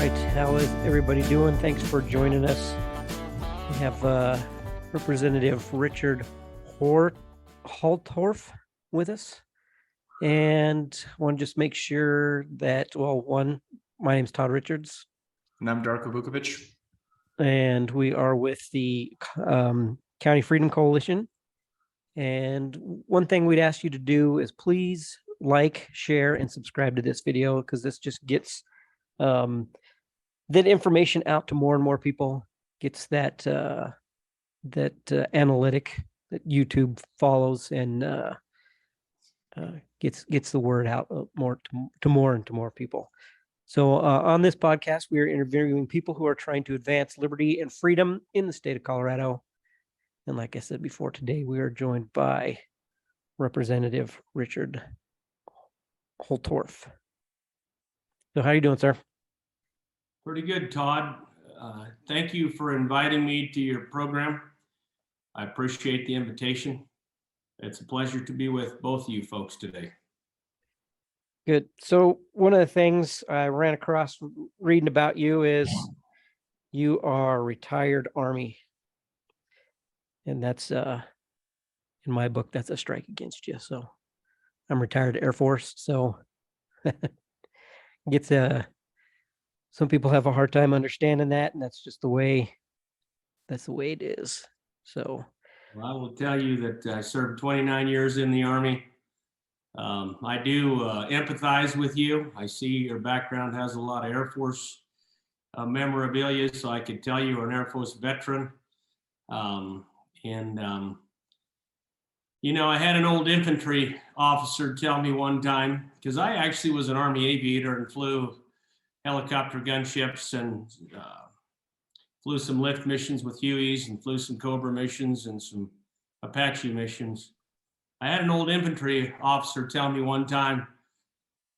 right, how is everybody doing? Thanks for joining us. We have Representative Richard Holtorf with us. And I want to just make sure that, my name's Todd Richards. And I'm Darko Vukovic. And we are with the County Freedom Coalition. And one thing we'd ask you to do is please like, share, and subscribe to this video, because this just gets that information out to more and more people, gets that analytic that YouTube follows, and gets the word out more to more people. So on this podcast, we are interviewing people who are trying to advance liberty and freedom in the state of Colorado. And like I said before, today we are joined by Representative Richard Holtorf. So how are you doing, sir? Pretty good, Todd. Thank you for inviting me to your program. I appreciate the invitation. It's a pleasure to be with both of you folks today. Good. So one of the things I ran across reading about you is you are retired Army. And that's, in my book, that's a strike against you. So I'm retired Air Force. So gets some people have a hard time understanding that, and that's the way it is. So well, I will tell you that I served 29 years in the Army. I do empathize with you. I see your background has a lot of Air Force memorabilia, so I could tell you're an Air Force veteran. You know, I had an old infantry officer tell me one time, because I actually was an Army aviator and flew helicopter gunships and flew some lift missions with Hueys and flew some Cobra missions and some Apache missions. I had an old infantry officer tell me one time,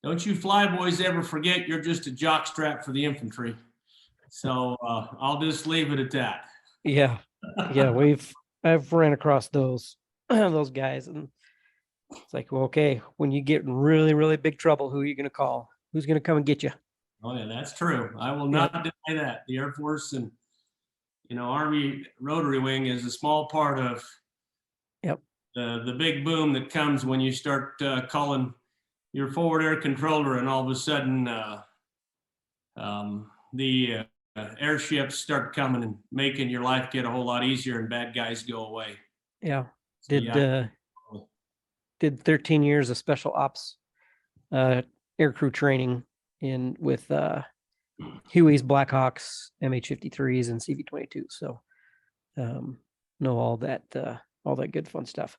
"Don't you flyboys ever forget you're just a jockstrap for the infantry." So I'll just leave it at that. Yeah, I've ran across those guys, and it's like, well, okay, when you get in really, really big trouble, who are you going to call? Who's going to come and get you? Oh yeah, that's true. I will not deny that. The Air Force and, Army Rotary Wing is a small part of the big boom that comes when you start calling your forward air controller, and all of a sudden the airships start coming and making your life get a whole lot easier, and bad guys go away. Yeah. Did 13 years of special ops aircrew training with Hueys, Blackhawks, MH-53s, and CV-22. So know all that good fun stuff.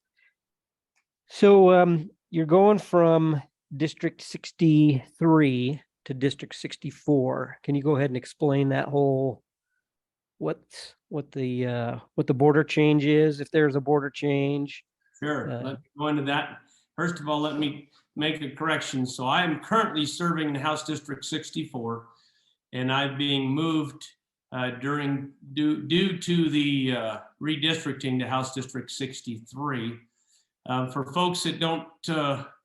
So you're going from District 63 to District 64. Can you go ahead and explain that whole what the border change is, if there's a border change? Sure. Let's go into that. First of all, let me make a correction. So I am currently serving in House District 64, and I'm being moved due to the redistricting to House District 63. For folks that don't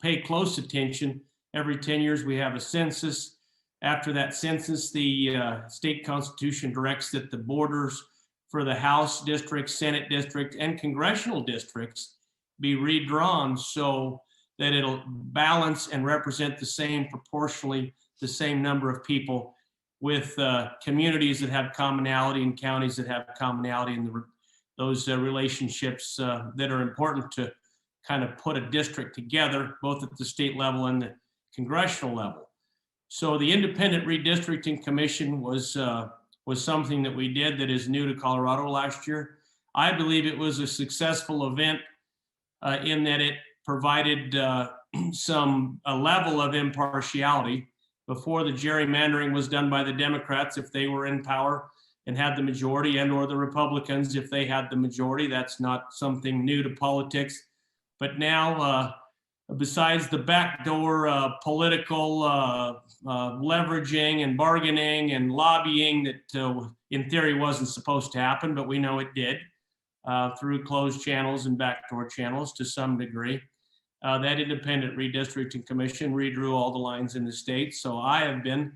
pay close attention, every 10 years we have a census. After that census, the state constitution directs that the borders for the House district, Senate district, and congressional districts be redrawn so that it'll balance and represent proportionally the same number of people, with communities that have commonality and counties that have commonality, and those relationships that are important to kind of put a district together, both at the state level and the congressional level. So the Independent Redistricting Commission was something that we did that is new to Colorado last year. I believe it was a successful event in that it provided a level of impartiality. Before, the gerrymandering was done by the Democrats if they were in power and had the majority, and or the Republicans if they had the majority. That's not something new to politics. But now, besides the backdoor political leveraging and bargaining and lobbying that in theory wasn't supposed to happen, but we know it did through closed channels and backdoor channels to some degree. That Independent Redistricting Commission redrew all the lines in the state. So I have been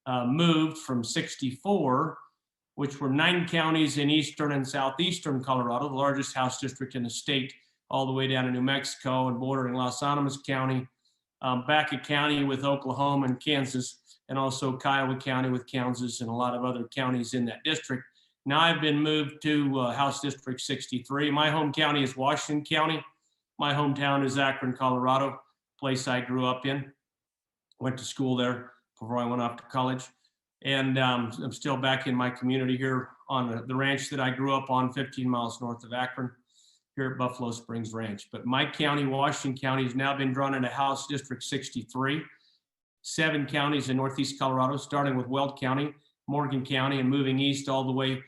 moved from 64, which were 9 counties in eastern and southeastern Colorado, the largest House district in the state, all the way down to New Mexico and bordering Los Alamos County, Baca County with Oklahoma and Kansas, and also Kiowa County with Kansas and a lot of other counties in that district. Now I've been moved to House District 63. My home county is Washington County. My hometown is Akron, Colorado, place I grew up in. Went to school there before I went off to college. And I'm still back in my community here on the ranch that I grew up on 15 miles north of Akron, here at Buffalo Springs Ranch. But my county, Washington County, has now been drawn into House District 63. 7 counties in Northeast Colorado, starting with Weld County, Morgan County, and moving east all the way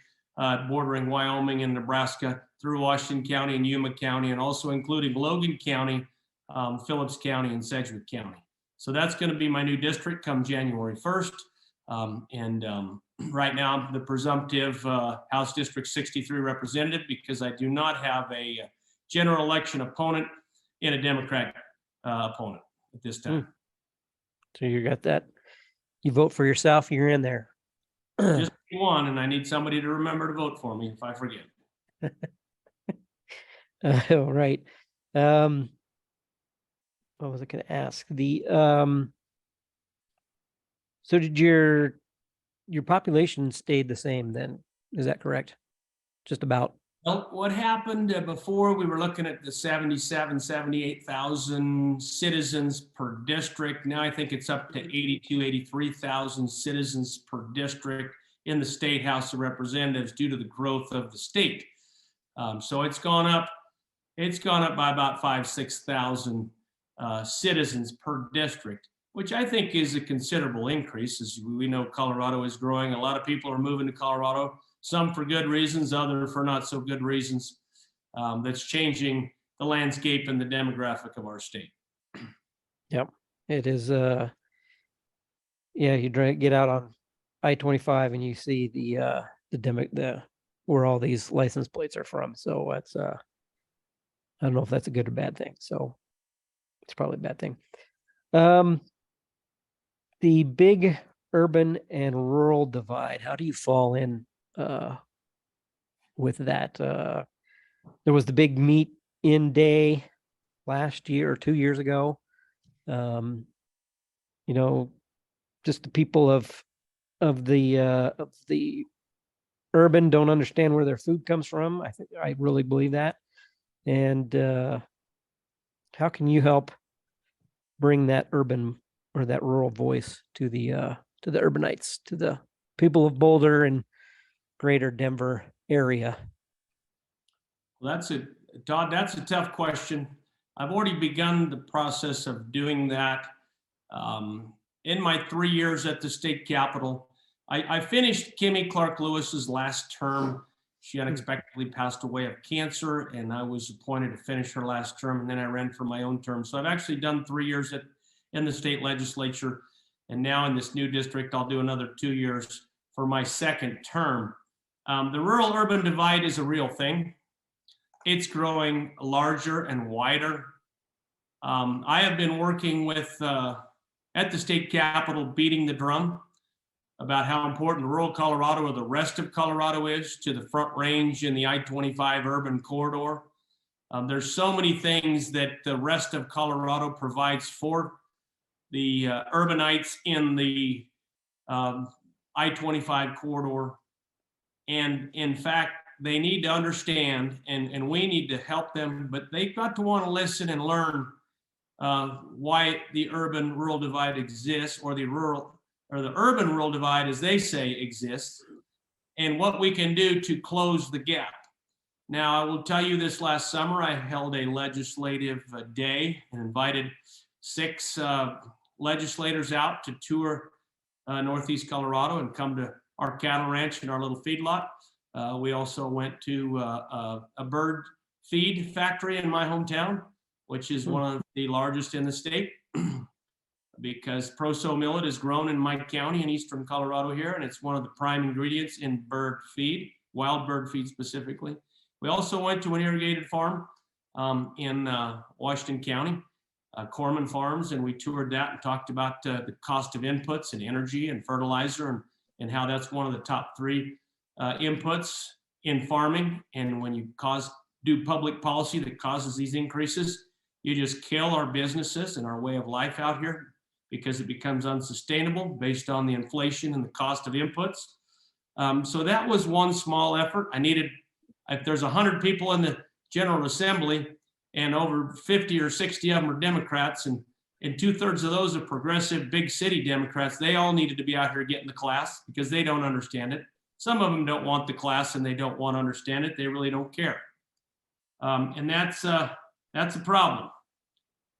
bordering Wyoming and Nebraska through Washington County and Yuma County, and also including Logan County, Phillips County, and Sedgwick County. So that's going to be my new district come January 1st. Right now, I'm the presumptive House District 63 representative because I do not have a general election opponent in a Democrat opponent at this time. So you got that. You vote for yourself, you're in there. Just one, and I need somebody to remember to vote for me if I forget. All right. What was I going to ask? So did your population stayed the same then? Is that correct? Just about. Well, what happened before, we were looking at the 78,000 citizens per district. Now I think it's up to 83,000 citizens per district in the State House of Representatives due to the growth of the state. So it's gone up by about 6,000 citizens per district, which I think is a considerable increase. As we know, Colorado is growing. A lot of people are moving to Colorado, some for good reasons, others for not so good reasons. That's changing the landscape and the demographic of our state. Yep, it is. Yeah, you get out on I-25 and you see the where all these license plates are from. So that's I don't know if that's a good or bad thing. So it's probably a bad thing. The big urban and rural divide, how do you fall in with that? There was the big meet in day last year or 2 years ago. Just the people of the urban don't understand where their food comes from. I really believe that. And how can you help bring that urban or that rural voice to the urbanites, to the people of Boulder and greater Denver area? Well, Todd, that's a tough question. I've already begun the process of doing that. In my 3 years at the state capitol, I finished Kimmy Clark Lewis's last term. She unexpectedly passed away of cancer, and I was appointed to finish her last term, and then I ran for my own term. So I've actually done 3 years in the state legislature, and now in this new district, I'll do another 2 years for my second term. The rural-urban divide is a real thing. It's growing larger and wider. I have been working with, at the state capitol, beating the drum about how important rural Colorado or the rest of Colorado is to the Front Range and the I-25 urban corridor. There's so many things that the rest of Colorado provides for the urbanites in the I-25 corridor. And in fact, they need to understand, and we need to help them, but they've got to want to listen and learn why the urban-rural divide exists, or the urban-rural divide, as they say, exists, and what we can do to close the gap. Now, I will tell you, this last summer, I held a legislative day and invited 6 legislators out to tour Northeast Colorado and come to our cattle ranch and our little feedlot. We also went to a bird feed factory in my hometown, which is one of the largest in the state, because Proso millet is grown in my county in eastern Colorado here, and it's one of the prime ingredients in bird feed, wild bird feed specifically. We also went to an irrigated farm in Washington County Corman Farms, and we toured that and talked about the cost of inputs and energy and fertilizer and how that's one of the top 3 inputs in farming. And when you do public policy that causes these increases, you just kill our businesses and our way of life out here because it becomes unsustainable based on the inflation and the cost of inputs. So that was one small effort. If there's 100 people in the General Assembly and over 50 or 60 of them are Democrats, and 2/3 of those are progressive big city Democrats, they all needed to be out here getting the class because they don't understand it. Some of them don't want the class and they don't want to understand it. They really don't care. And that's a problem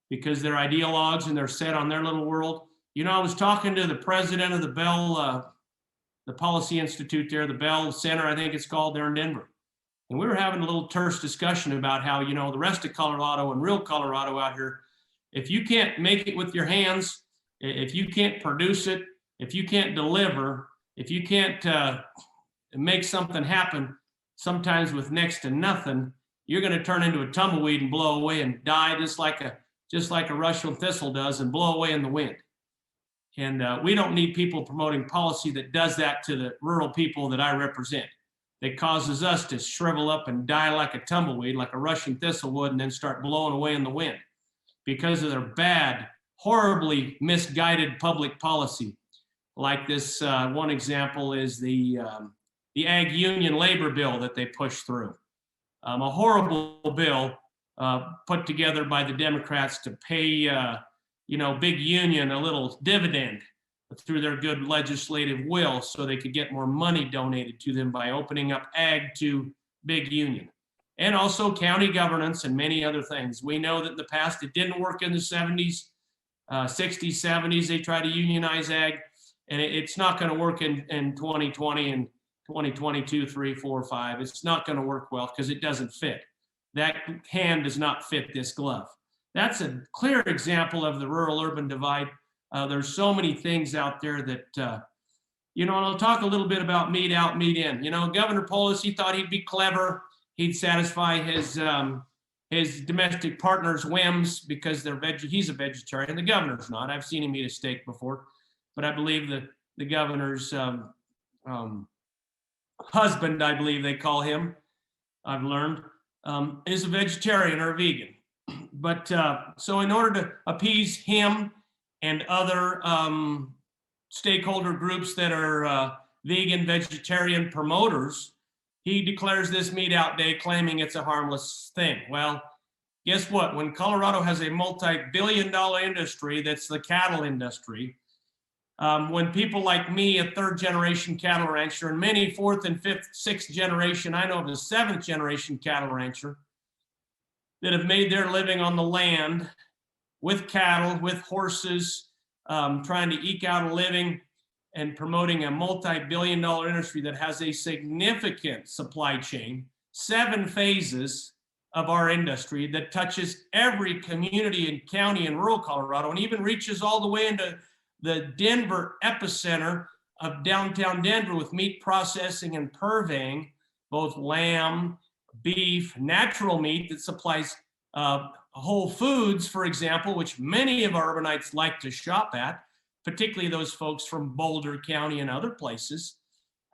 because they're ideologues and they're set on their little world. You know, I was talking to the president of the Bell, the Policy Institute there, the Bell Center, I think it's called, there in Denver. And we were having a little terse discussion about how, you know, the rest of Colorado and real Colorado out here, if you can't make it with your hands, if you can't produce it, if you can't deliver, if you can't make something happen, sometimes with next to nothing, you're going to turn into a tumbleweed and blow away and die just like a Russian thistle does and blow away in the wind. And we don't need people promoting policy that does that to the rural people that I represent. That causes us to shrivel up and die like a tumbleweed, like a Russian thistle would, and then start blowing away in the wind because of their bad, horribly misguided public policy. Like this one example is the Ag Union Labor Bill that they pushed through. A horrible bill put together by the Democrats to pay, big union a little dividend through their good legislative will so they could get more money donated to them by opening up ag to big union. And also county governance and many other things. We know that in the past it didn't work in the 70s, 60s, 70s. They tried to unionize ag, and it's not going to work in 2020 and 2022, 3, 4, 5. It's not going to work well because it doesn't fit. That hand does not fit this glove. That's a clear example of the rural-urban divide. There's so many things out there that, and I'll talk a little bit about meat out, meat in. You know, Governor Polis, he thought he'd be clever. He'd satisfy his domestic partner's whims because he's a vegetarian. The governor's not. I've seen him eat a steak before, but I believe the governor's husband, I believe they call him, I've learned, is a vegetarian or a vegan. But so in order to appease him and other stakeholder groups that are vegan, vegetarian promoters, he declares this meat out day claiming it's a harmless thing. Well, guess what? When Colorado has a multi-billion-dollar industry that's the cattle industry, when people like me, a third-generation cattle rancher, and many fourth and fifth, sixth generation, I know of a seventh-generation cattle rancher, that have made their living on the land with cattle, with horses, trying to eke out a living and promoting a multi-billion-dollar industry that has a significant supply chain, 7 phases of our industry that touches every community and county in rural Colorado and even reaches all the way into the Denver epicenter of downtown Denver with meat processing and purveying, both lamb, beef, natural meat that supplies Whole Foods, for example, which many of our urbanites like to shop at, particularly those folks from Boulder County and other places.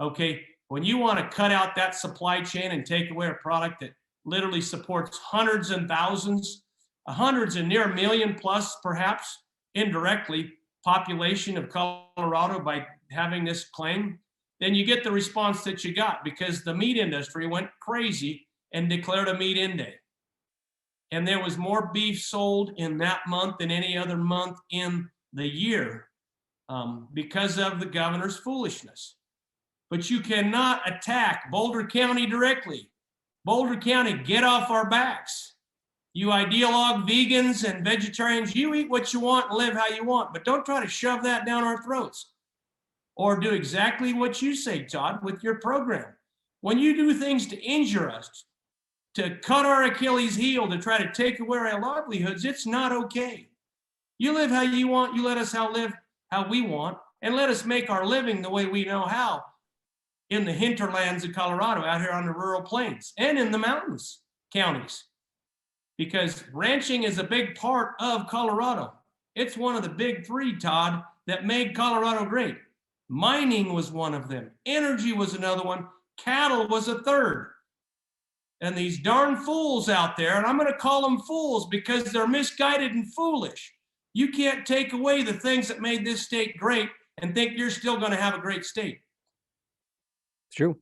Okay, when you want to cut out that supply chain and take away a product that literally supports hundreds and thousands, hundreds and near a million plus, perhaps indirectly, population of Colorado by having this claim, then you get the response that you got because the meat industry went crazy and declared a meat in day. And there was more beef sold in that month than any other month in the year because of the governor's foolishness. But you cannot attack Boulder County directly. Boulder County, get off our backs. You ideologue vegans and vegetarians, you eat what you want and live how you want, but don't try to shove that down our throats. Or do exactly what you say, Todd, with your program. When you do things to injure us, to cut our Achilles heel, to try to take away our livelihoods, it's not okay. You live how you want, you let us live how we want, and let us make our living the way we know how in the hinterlands of Colorado, out here on the rural plains, and in the mountains counties. because ranching is a big part of Colorado. It's one of the big three, Todd, that made Colorado great. Mining was one of them. Energy was another one. Cattle was a third. And these darn fools out there, and I'm going to call them fools because they're misguided and foolish. You can't take away the things that made this state great and think you're still going to have a great state. It's true.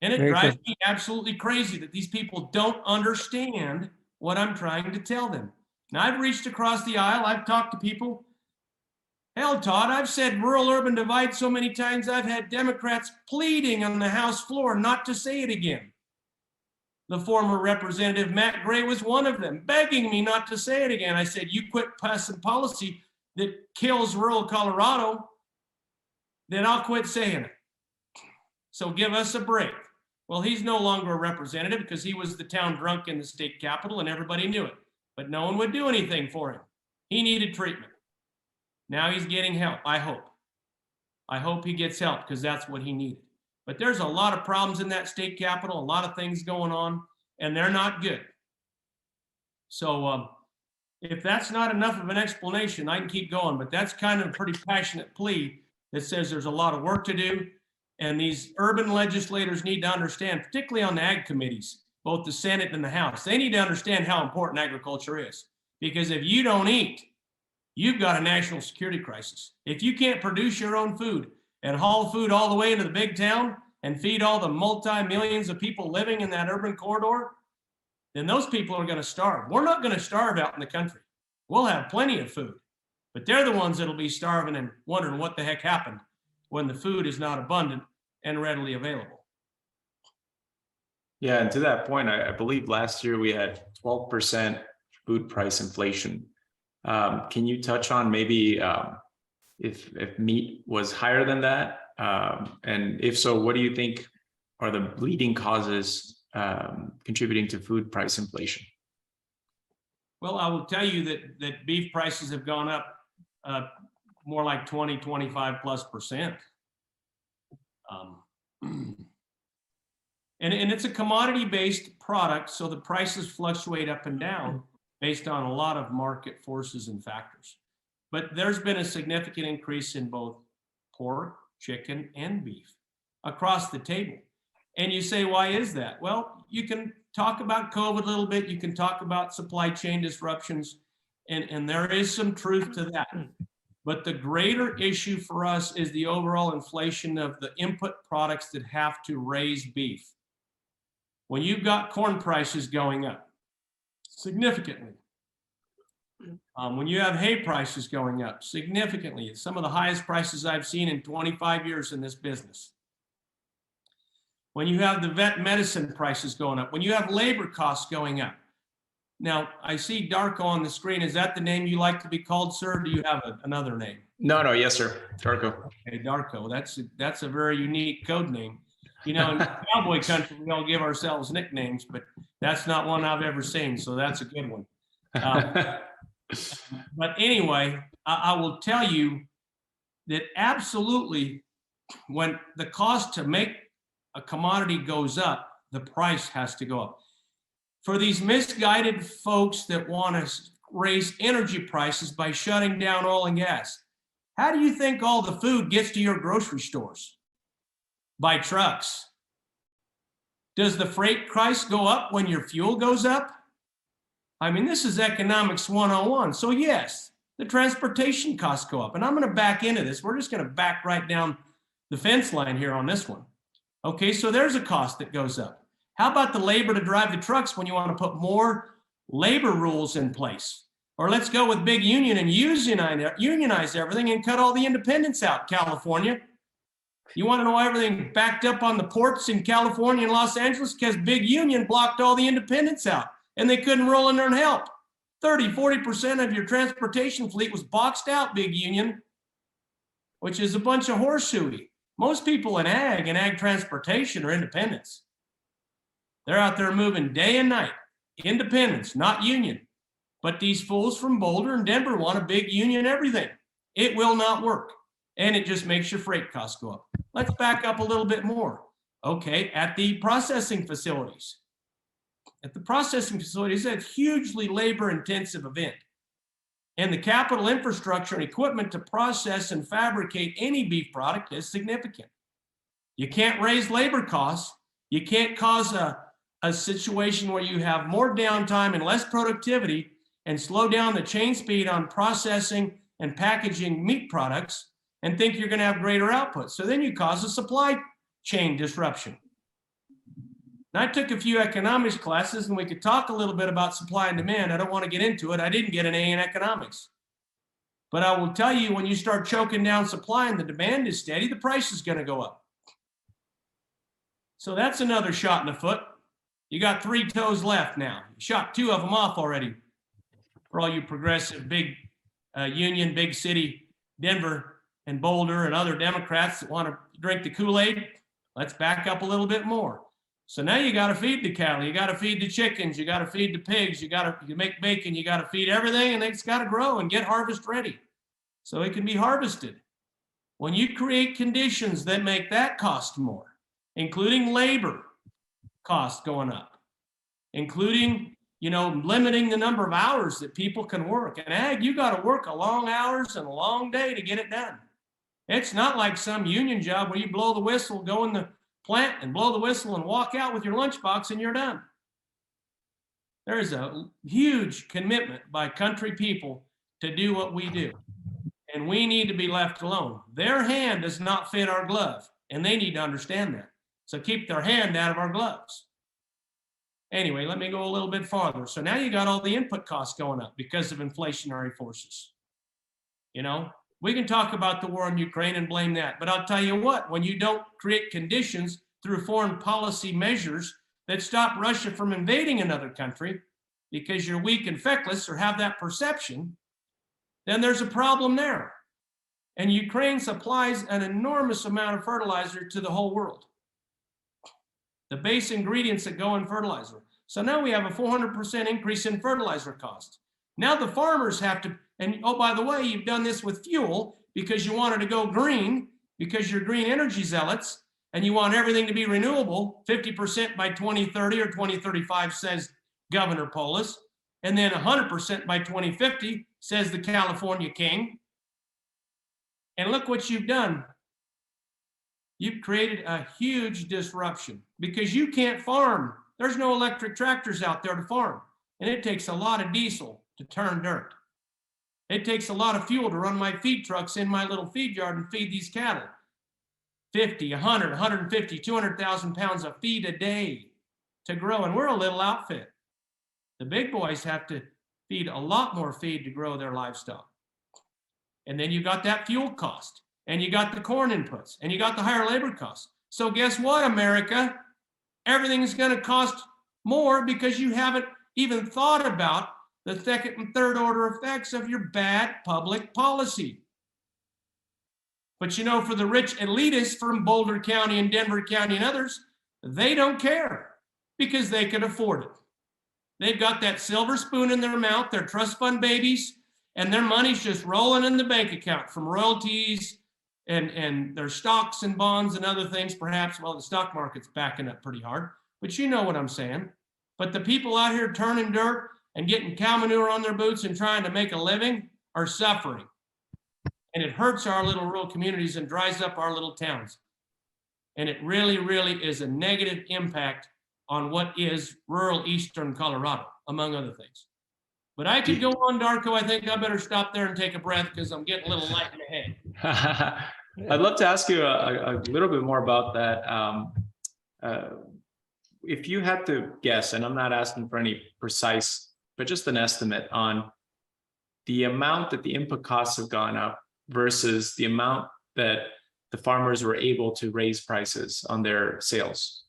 And it Very drives true. me absolutely crazy that these people don't understand what I'm trying to tell them. Now, I've reached across the aisle. I've talked to people. Hell, Todd, I've said rural-urban divide so many times, I've had Democrats pleading on the House floor not to say it again. The former Representative Matt Gray was one of them, begging me not to say it again. I said, you quit passing policy that kills rural Colorado, then I'll quit saying it. So give us a break. Well, he's no longer a representative because he was the town drunk in the state capitol and everybody knew it, but no one would do anything for him. He needed treatment. Now he's getting help, I hope. I hope he gets help because that's what he needed. But there's a lot of problems in that state capitol, a lot of things going on, and they're not good. So if that's not enough of an explanation, I can keep going, but that's kind of a pretty passionate plea that says there's a lot of work to do. And these urban legislators need to understand, particularly on the ag committees, both the Senate and the House, they need to understand how important agriculture is. Because if you don't eat, you've got a national security crisis. If you can't produce your own food and haul food all the way into the big town and feed all the multi-millions of people living in that urban corridor, then those people are going to starve. We're not going to starve out in the country. We'll have plenty of food, but they're the ones that'll be starving and wondering what the heck happened when the food is not abundant and readily available. Yeah, and to that point, I believe last year we had 12% food price inflation. Can you touch on maybe if meat was higher than that? And if so, what do you think are the leading causes contributing to food price inflation? Well, I will tell you that beef prices have gone up more like 20, 25+%. And it's a commodity-based product, so the prices fluctuate up and down based on a lot of market forces and factors. But there's been a significant increase in both pork, chicken, and beef across the table. And you say, why is that? Well, you can talk about COVID a little bit. You can talk about supply chain disruptions, and there is some truth to that. But the greater issue for us is the overall inflation of the input products that have to raise beef. When you've got corn prices going up significantly, when you have hay prices going up significantly, it's some of the highest prices I've seen in 25 years in this business. When you have the vet medicine prices going up, when you have labor costs going up. Now, I see Darko on the screen. Is that the name you like to be called, sir? Or do you have another name? No, yes, sir. Darko. Okay, Darko. That's a very unique code name. You know, in cowboy country, we all give ourselves nicknames, but that's not one I've ever seen, so that's a good one. But anyway, I will tell you that absolutely when the cost to make a commodity goes up, the price has to go up. For these misguided folks that want to raise energy prices by shutting down oil and gas, how do you think all the food gets to your grocery stores? By trucks. Does the freight price go up when your fuel goes up? I mean, this is economics 101. So yes, the transportation costs go up. And I'm going to back into this. We're just going to back right down the fence line here on this one. Okay, so there's a cost that goes up. How about the labor to drive the trucks when you want to put more labor rules in place? Or let's go with big union and unionize everything and cut all the independents out, California. You want to know why everything backed up on the ports in California and Los Angeles? Because big union blocked all the independents out and they couldn't roll in there and help. 30-40% of your transportation fleet was boxed out, big union, which is a bunch of horseshooey. Most people in ag transportation are independents. They're out there moving day and night, independents, not union. But these fools from Boulder and Denver want a big union everything. It will not work. And it just makes your freight costs go up. Let's back up a little bit more. Okay, at the processing facilities, at the processing facilities, it's a hugely labor-intensive event. And the capital infrastructure and equipment to process and fabricate any beef product is significant. You can't raise labor costs. You can't cause a situation where you have more downtime and less productivity and slow down the chain speed on processing and packaging meat products and think you're going to have greater output. So then you cause a supply chain disruption. And I took a few economics classes, and we could talk a little bit about supply and demand. I don't want to get into it. I didn't get an A in economics. But I will tell you, when you start choking down supply and the demand is steady, the price is going to go up. So that's another shot in the foot. You got 3 toes left now. You shot 2 of them off already. For all you progressive, big union, big city, Denver and Boulder and other Democrats that want to drink the Kool-Aid, let's back up a little bit more. So now you got to feed the cattle, you got to feed the chickens, you got to feed the pigs, you make bacon, you got to feed everything, and it's got to grow and get harvest ready so it can be harvested. When you create conditions that make that cost more, including labor costs going up, including, limiting the number of hours that people can work. And ag, you got to work a long hours and a long day to get it done. It's not like some union job where you blow the whistle, go in the plant and blow the whistle and walk out with your lunchbox and you're done. There is a huge commitment by country people to do what we do. And we need to be left alone. Their hand does not fit our glove, and they need to understand that. So keep their hand out of our gloves. Anyway, let me go a little bit farther. So now you got all the input costs going up because of inflationary forces. We can talk about the war in Ukraine and blame that, but I'll tell you what, when you don't create conditions through foreign policy measures that stop Russia from invading another country because you're weak and feckless or have that perception, then there's a problem there. And Ukraine supplies an enormous amount of fertilizer to the whole world. The base ingredients that go in fertilizer. So now we have a 400% increase in fertilizer costs. Now the farmers have to, and oh, by the way, you've done this with fuel because you wanted to go green, because you're green energy zealots, and you want everything to be renewable, 50% by 2030 or 2035, says Governor Polis, and then 100% by 2050, says the California King. And look what you've done. You've created a huge disruption because you can't farm. There's no electric tractors out there to farm. And it takes a lot of diesel to turn dirt. It takes a lot of fuel to run my feed trucks in my little feed yard and feed these cattle. 50, 100, 150, 200,000 pounds of feed a day to grow. And we're a little outfit. The big boys have to feed a lot more feed to grow their livestock. And then you got that fuel cost. And you got the corn inputs, and you got the higher labor costs. So guess what, America? Everything's going to cost more because you haven't even thought about the second and third order effects of your bad public policy. But for the rich elitists from Boulder County and Denver County and others, they don't care because they can afford it. They've got that silver spoon in their mouth, their trust fund babies, and their money's just rolling in the bank account from royalties, and their stocks and bonds and other things, perhaps. Well, the stock market's backing up pretty hard, but you know what I'm saying. But the people out here turning dirt and getting cow manure on their boots and trying to make a living are suffering. And it hurts our little rural communities and dries up our little towns. And it really, really is a negative impact on what is rural eastern Colorado, among other things. But I could go on, Darko. I think I better stop there and take a breath because I'm getting a little light in the head. I'd love to ask you a little bit more about that. If you had to guess, and I'm not asking for any precise, but just an estimate on the amount that the input costs have gone up versus the amount that the farmers were able to raise prices on their sales.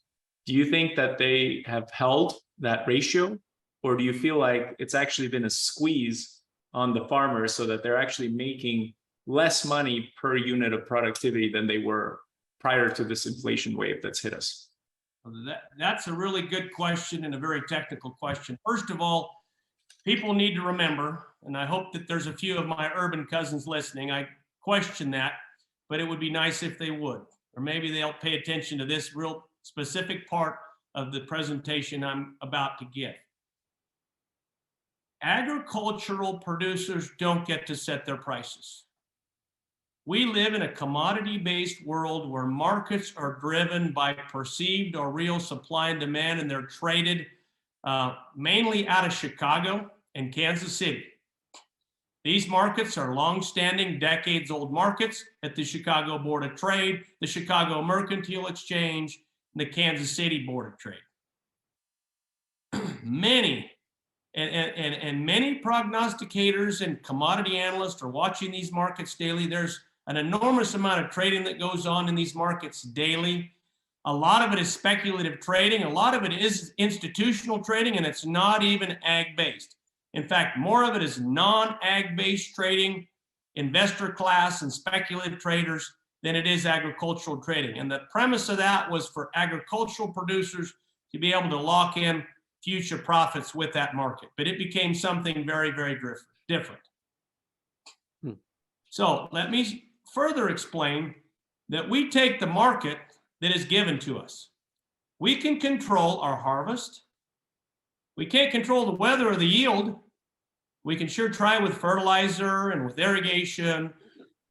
Do you think that they have held that ratio? Or do you feel like it's actually been a squeeze on the farmers so that they're actually making less money per unit of productivity than they were prior to this inflation wave that's hit us? That's a really good question and a very technical question. First of all, people need to remember, and I hope that there's a few of my urban cousins listening. I question that, but it would be nice if they would, or maybe they'll pay attention to this real specific part of the presentation I'm about to give. Agricultural producers don't get to set their prices. We live in a commodity-based world where markets are driven by perceived or real supply and demand, and they're traded mainly out of Chicago and Kansas City. These markets are long-standing, decades-old markets at the Chicago Board of Trade, the Chicago Mercantile Exchange, and the Kansas City Board of Trade. Many prognosticators and commodity analysts are watching these markets daily. There's an enormous amount of trading that goes on in these markets daily. A lot of it is speculative trading. A lot of it is institutional trading, and it's not even ag-based. In fact, more of it is non-ag-based trading, investor class and speculative traders than it is agricultural trading. And the premise of that was for agricultural producers to be able to lock in future profits with that market. But it became something very, very different. So let me further explain that we take the market that is given to us. We can control our harvest. We can't control the weather or the yield. We can sure try with fertilizer and with irrigation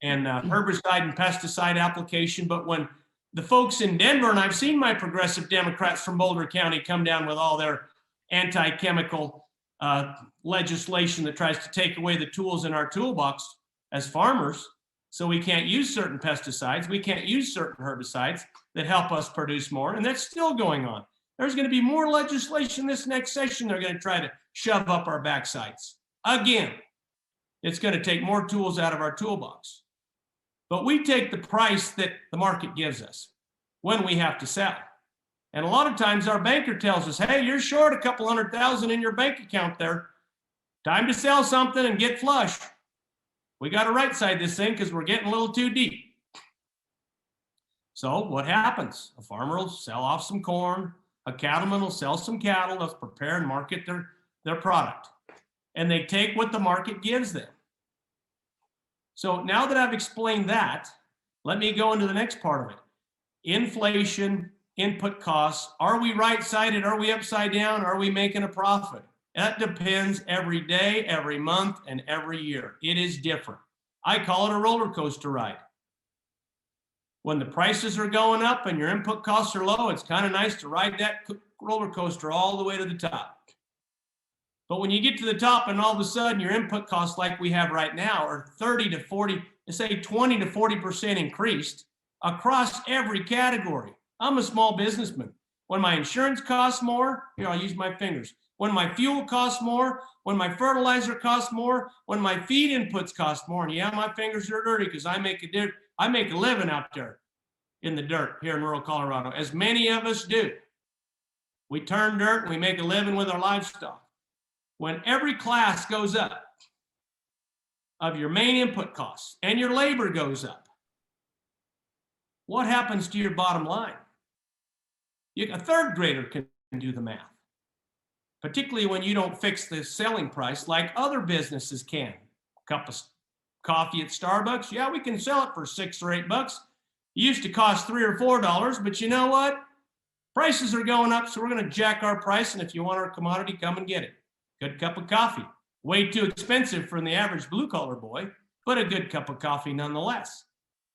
and herbicide and pesticide application. But when the folks in Denver, and I've seen my progressive Democrats from Boulder County come down with all their anti-chemical legislation that tries to take away the tools in our toolbox as farmers, so we can't use certain pesticides, we can't use certain herbicides that help us produce more, and that's still going on. There's going to be more legislation this next session they're going to try to shove up our backsides. Again, it's going to take more tools out of our toolbox. But we take the price that the market gives us when we have to sell. And a lot of times our banker tells us, hey, you're short a couple $100,000 in your bank account there. Time to sell something and get flush. We got to right side this thing because we're getting a little too deep. So what happens? A farmer will sell off some corn. A cattleman will sell some cattle. They'll prepare and market their product. And they take what the market gives them. So now that I've explained that, let me go into the next part of it. Inflation, input costs. Are we right-sided? Are we upside down? Are we making a profit? That depends every day, every month, and every year. It is different. I call it a roller coaster ride. When the prices are going up and your input costs are low, it's kind of nice to ride that roller coaster all the way to the top. But when you get to the top and all of a sudden your input costs like we have right now are 30 to 40, say 20 to 40% increased across every category. I'm a small businessman. When my insurance costs more, here I'll use my fingers. When my fuel costs more, when my fertilizer costs more, when my feed inputs cost more, and yeah, my fingers are dirty because I make a living out there in the dirt here in rural Colorado, as many of us do. We turn dirt and we make a living with our livestock. When every class goes up of your main input costs and your labor goes up, what happens to your bottom line? A third grader can do the math, particularly when you don't fix the selling price like other businesses can. A cup of coffee at Starbucks, yeah, we can sell it for $6 or $8. It used to cost $3 or $4, but you know what? Prices are going up, so we're going to jack our price, and if you want our commodity, come and get it. Good cup of coffee. Way too expensive for the average blue-collar boy, but a good cup of coffee nonetheless.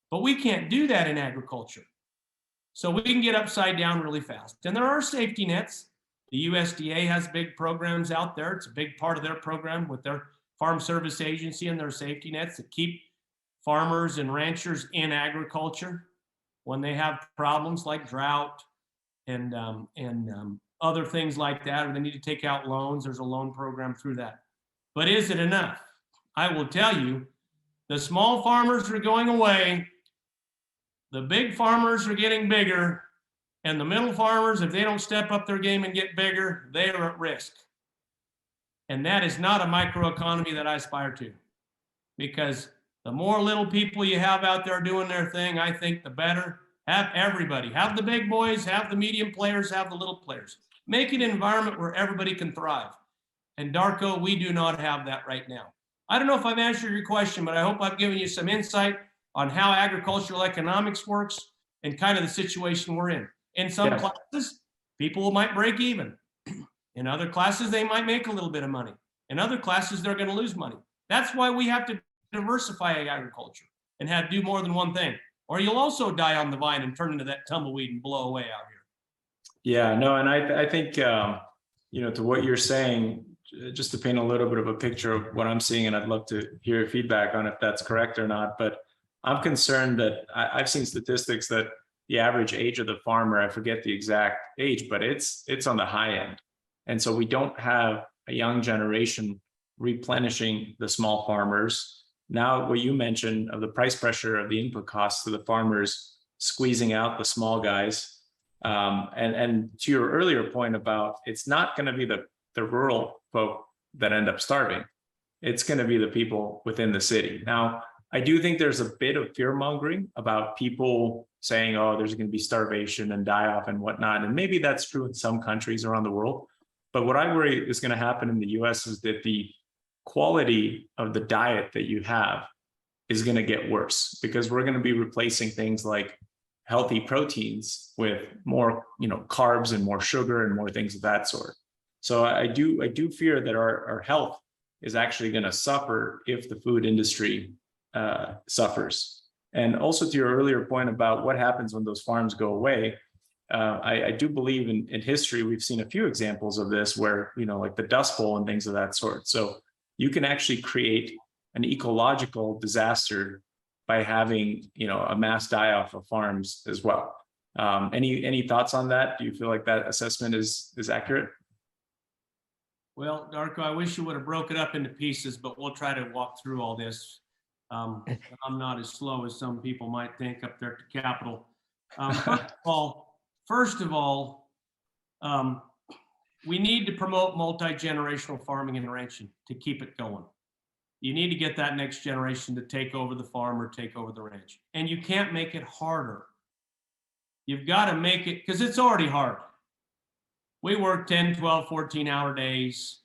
But we can't do that in agriculture. So we can get upside down really fast. And there are safety nets. The USDA has big programs out there. It's a big part of their program with their Farm Service Agency and their safety nets that keep farmers and ranchers in agriculture when they have problems like drought and other things like that, or they need to take out loans. There's a loan program through that. But is it enough? I will tell you, the small farmers are going away. The big farmers are getting bigger, and the middle farmers, if they don't step up their game and get bigger, they are at risk. And that is not a microeconomy that I aspire to, because the more little people you have out there doing their thing, I think the better. Have everybody, have the big boys, have the medium players, have the little players. Make an environment where everybody can thrive. And Darko, we do not have that right now. I don't know if I've answered your question, but I hope I've given you some insight on how agricultural economics works and kind of the situation we're in. In some classes, People might break even. In other classes, they might make a little bit of money. In other classes, they're going to lose money. That's why we have to diversify agriculture and do more than one thing, or you'll also die on the vine and turn into that tumbleweed and blow away out here. Yeah, no, and I think, to what you're saying, just to paint a little bit of a picture of what I'm seeing, and I'd love to hear your feedback on if that's correct or not, but I'm concerned that I've seen statistics that the average age of the farmer, I forget the exact age, but it's on the high end. And so we don't have a young generation replenishing the small farmers. Now, what you mentioned of the price pressure of the input costs to the farmers, squeezing out the small guys. And to your earlier point about, it's not going to be the rural folk that end up starving. It's going to be the people within the city. Now, I do think there's a bit of fear mongering about people saying, oh, there's going to be starvation and die off and whatnot. And maybe that's true in some countries around the world. But what I worry is going to happen in the US is that the quality of the diet that you have is going to get worse, because we're going to be replacing things like healthy proteins with more, carbs and more sugar and more things of that sort. So I do fear that our health is actually going to suffer if the food industry suffers. And also to your earlier point about what happens when those farms go away, I do believe in history, we've seen a few examples of this where, like the Dust Bowl and things of that sort. So you can actually create an ecological disaster by having, a mass die-off of farms as well. Any thoughts on that? Do you feel like that assessment is accurate? Well, Darko, I wish you would have broke it up into pieces, but we'll try to walk through all this. I'm not as slow as some people might think up there at the Capitol. First of all, we need to promote multi-generational farming and ranching to keep it going. You need to get that next generation to take over the farm or take over the ranch. And you can't make it harder. You've got to make it, because it's already hard. We work 10, 12, 14-hour days.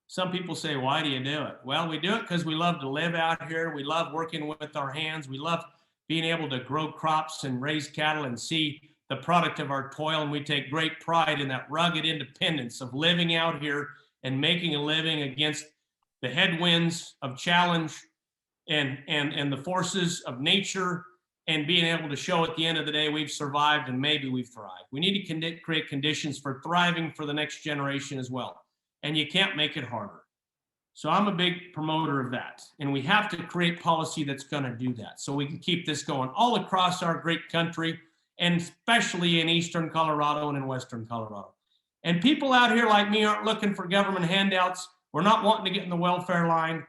Some people say, why do you do it? Well, we do it because we love to live out here. We love working with our hands. We love being able to grow crops and raise cattle and see the product of our toil. And we take great pride in that rugged independence of living out here and making a living against the headwinds of challenge and the forces of nature, and being able to show at the end of the day we've survived and maybe we've thrived. We need to create conditions for thriving for the next generation as well. And you can't make it harder. So I'm a big promoter of that. And we have to create policy that's going to do that so we can keep this going all across our great country, and especially in Eastern Colorado and in Western Colorado. And people out here like me aren't looking for government handouts. We're not wanting to get in the welfare line.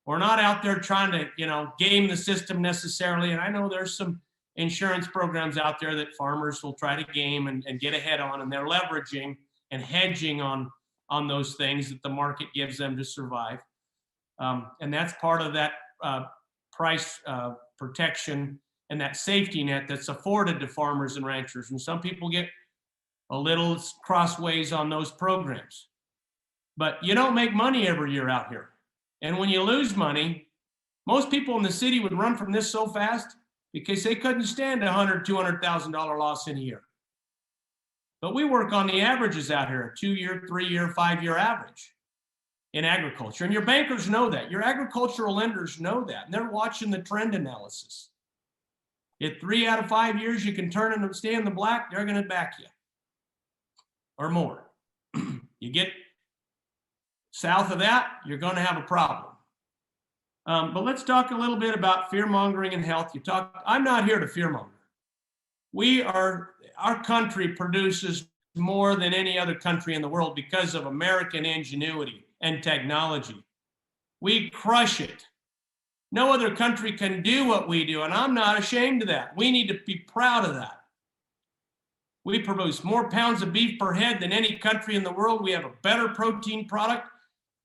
We're not out there trying to, game the system necessarily. And I know there's some insurance programs out there that farmers will try to game and get ahead on, and they're leveraging and hedging on those things that the market gives them to survive. And that's part of that price protection and that safety net that's afforded to farmers and ranchers. And some people get a little crossways on those programs. But you don't make money every year out here. And when you lose money, most people in the city would run from this so fast because they couldn't stand a $100,000, $200,000 loss in a year. But we work on the averages out here, a 2-year, 3-year, 5-year average in agriculture. And your bankers know that. Your agricultural lenders know that. And they're watching the trend analysis. If 3 out of 5 years you can turn and stay in the black, they're going to back you or more. You get south of that, you're going to have a problem. But let's talk a little bit about fear mongering and health. I'm not here to fear monger. Our country produces more than any other country in the world because of American ingenuity and technology. We crush it. No other country can do what we do, and I'm not ashamed of that. We need to be proud of that. We produce more pounds of beef per head than any country in the world. We have a better protein product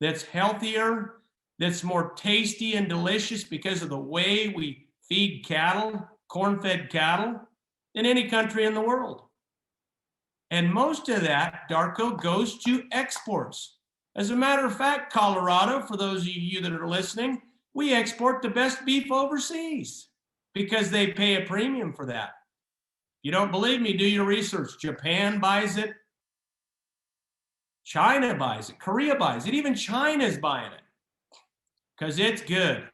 that's healthier, that's more tasty and delicious because of the way we feed cattle, corn-fed cattle, than any country in the world. And most of that, Darko, goes to exports. As a matter of fact, Colorado, for those of you that are listening, we export the best beef overseas because they pay a premium for that. You don't believe me? Do your research. Japan buys it. China buys it, Korea buys it, even China's buying it because it's good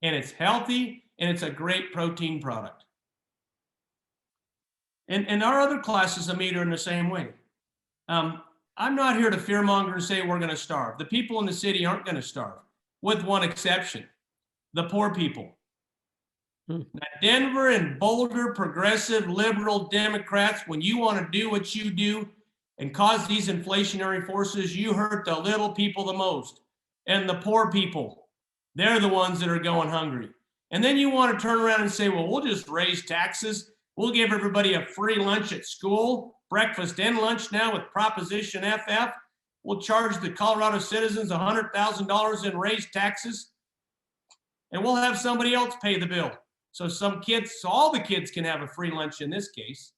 and it's healthy and it's a great protein product. And our other classes of meat are in the same way. I'm not here to fearmonger and say we're going to starve. The people in the city aren't going to starve, with one exception, the poor people. Now, Denver and Boulder, progressive, liberal Democrats, when you want to do what you do and cause these inflationary forces, you hurt the little people the most. And the poor people, they're the ones that are going hungry. And then you want to turn around and say, well, we'll just raise taxes. We'll give everybody a free lunch at school, breakfast and lunch now with Proposition FF. We'll charge the Colorado citizens $100,000 in raised taxes. And we'll have somebody else pay the bill. So all the kids can have a free lunch in this case.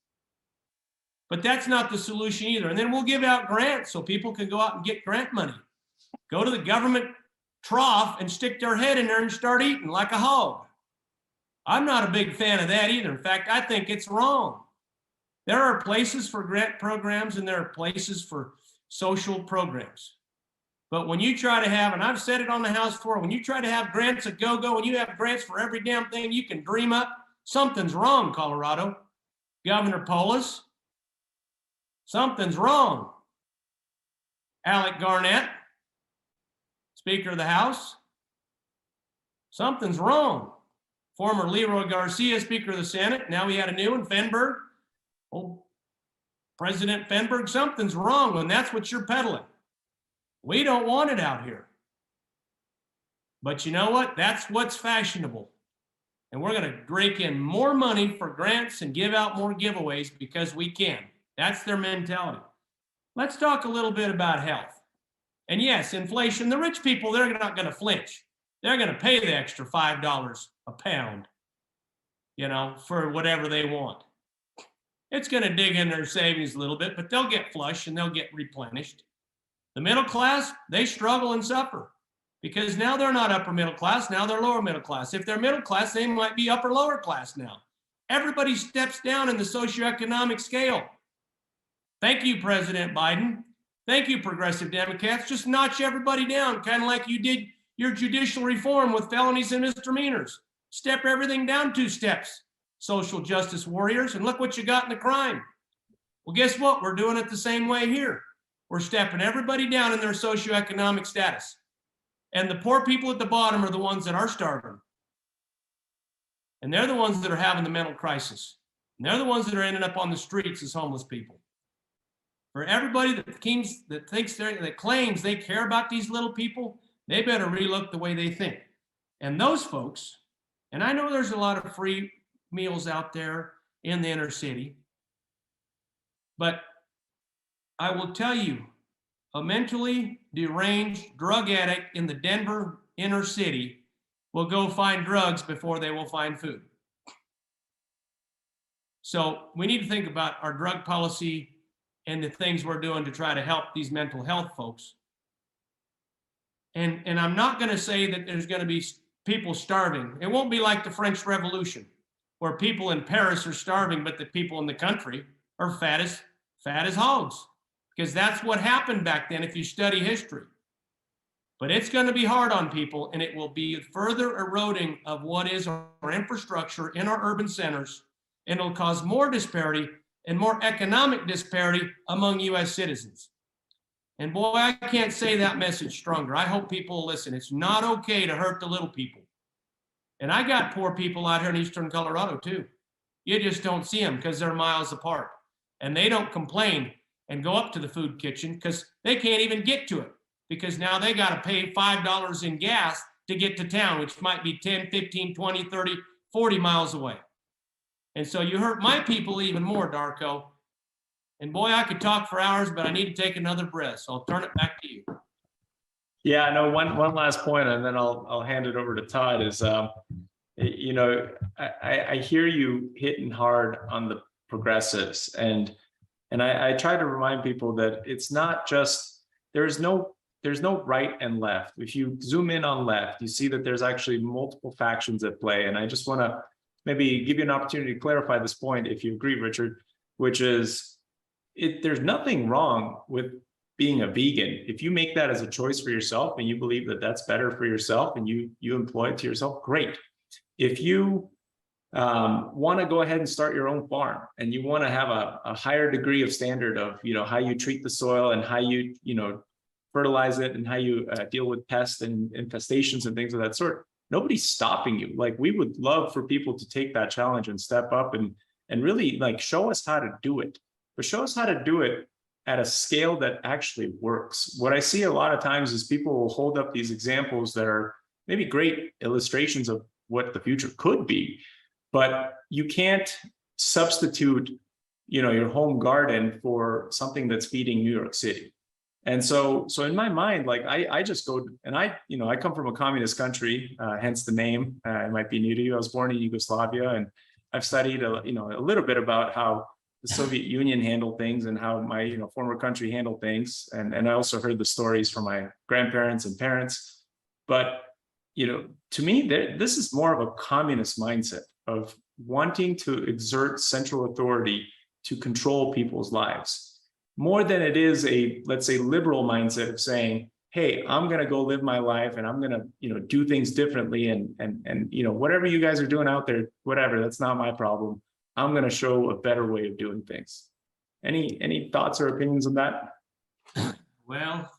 But that's not the solution either. And then we'll give out grants so people can go out and get grant money. Go to the government trough and stick their head in there and start eating like a hog. I'm not a big fan of that either. In fact, I think it's wrong. There are places for grant programs and there are places for social programs. But when you try to have, and I've said it on the House floor, when you try to have grants at go-go and you have grants for every damn thing you can dream up, something's wrong, Colorado. Governor Polis, something's wrong. Alec Garnett, Speaker of the House, something's wrong. Former Leroy Garcia, Speaker of the Senate, now we had a new one, Fenberg. Oh, President Fenberg, something's wrong, and that's what you're peddling. We don't want it out here. But you know what? That's what's fashionable. And we're going to rake in more money for grants and give out more giveaways because we can. That's their mentality. Let's talk a little bit about health. And yes, inflation, the rich people, they're not going to flinch. They're going to pay the extra $5 a pound, for whatever they want. It's going to dig in their savings a little bit, but they'll get flush and they'll get replenished. The middle class, they struggle and suffer because now they're not upper middle class. Now they're lower middle class. If they're middle class, they might be upper lower class now. Everybody steps down in the socioeconomic scale. Thank you, President Biden. Thank you, progressive Democrats. Just notch everybody down, kind of like you did your judicial reform with felonies and misdemeanors. Step everything down 2 steps, social justice warriors, and look what you got in the crime. Well, guess what? We're doing it the same way here. We're stepping everybody down in their socioeconomic status. And the poor people at the bottom are the ones that are starving. And they're the ones that are having the mental crisis. And they're the ones that are ending up on the streets as homeless people. For everybody that claims they care about these little people, they better relook the way they think. And those folks, and I know there's a lot of free meals out there in the inner city, but I will tell you, a mentally deranged drug addict in the Denver inner city will go find drugs before they will find food. So we need to think about our drug policy and the things we're doing to try to help these mental health folks. And I'm not going to say that there's going to be people starving. It won't be like the French Revolution, where people in Paris are starving, but the people in the country are fat as hogs, because that's what happened back then if you study history. But it's going to be hard on people, and it will be further eroding of what is our infrastructure in our urban centers, and it'll cause more disparity and more economic disparity among U.S. citizens. And boy, I can't say that message stronger. I hope people will listen. It's not okay to hurt the little people. And I got poor people out here in Eastern Colorado too. You just don't see them because they're miles apart. And they don't complain and go up to the food kitchen because they can't even get to it, because now they got to pay $5 in gas to get to town, which might be 10, 15, 20, 30, 40 miles away. And so you hurt my people even more, Darko. And boy, I could talk for hours, but I need to take another breath. So I'll turn it back to you. Yeah, no, one last point, and then I'll hand it over to Todd is, I hear you hitting hard on the progressives, and I try to remind people that it's not just, there's no right and left. If you zoom in on left, you see that there's actually multiple factions at play. And I just want to maybe give you an opportunity to clarify this point, if you agree, Richard, which is, there's nothing wrong with being a vegan, if you make that as a choice for yourself and you believe that that's better for yourself and you employ it to yourself, great. If you want to go ahead and start your own farm and you want to have a higher degree of standard of, how you treat the soil and how you, fertilize it and how you deal with pests and infestations and things of that sort, nobody's stopping you. Like, we would love for people to take that challenge and step up and really like show us how to do it, but show us how to do it at a scale that actually works. What I see a lot of times is people will hold up these examples that are maybe great illustrations of what the future could be, but you can't substitute, your home garden for something that's feeding New York City. And so in my mind, like I just go and I come from a communist country, hence the name. It might be new to you. I was born in Yugoslavia, and I've studied a little bit about how the Soviet Union handled things and how my former country handled things. And I also heard the stories from my grandparents and parents. But to me, this is more of a communist mindset of wanting to exert central authority to control people's lives, more than it is a, let's say, liberal mindset of saying, hey, I'm going to go live my life and I'm going to, do things differently. And whatever you guys are doing out there, whatever, that's not my problem. I'm going to show a better way of doing things. Any thoughts or opinions on that? Well,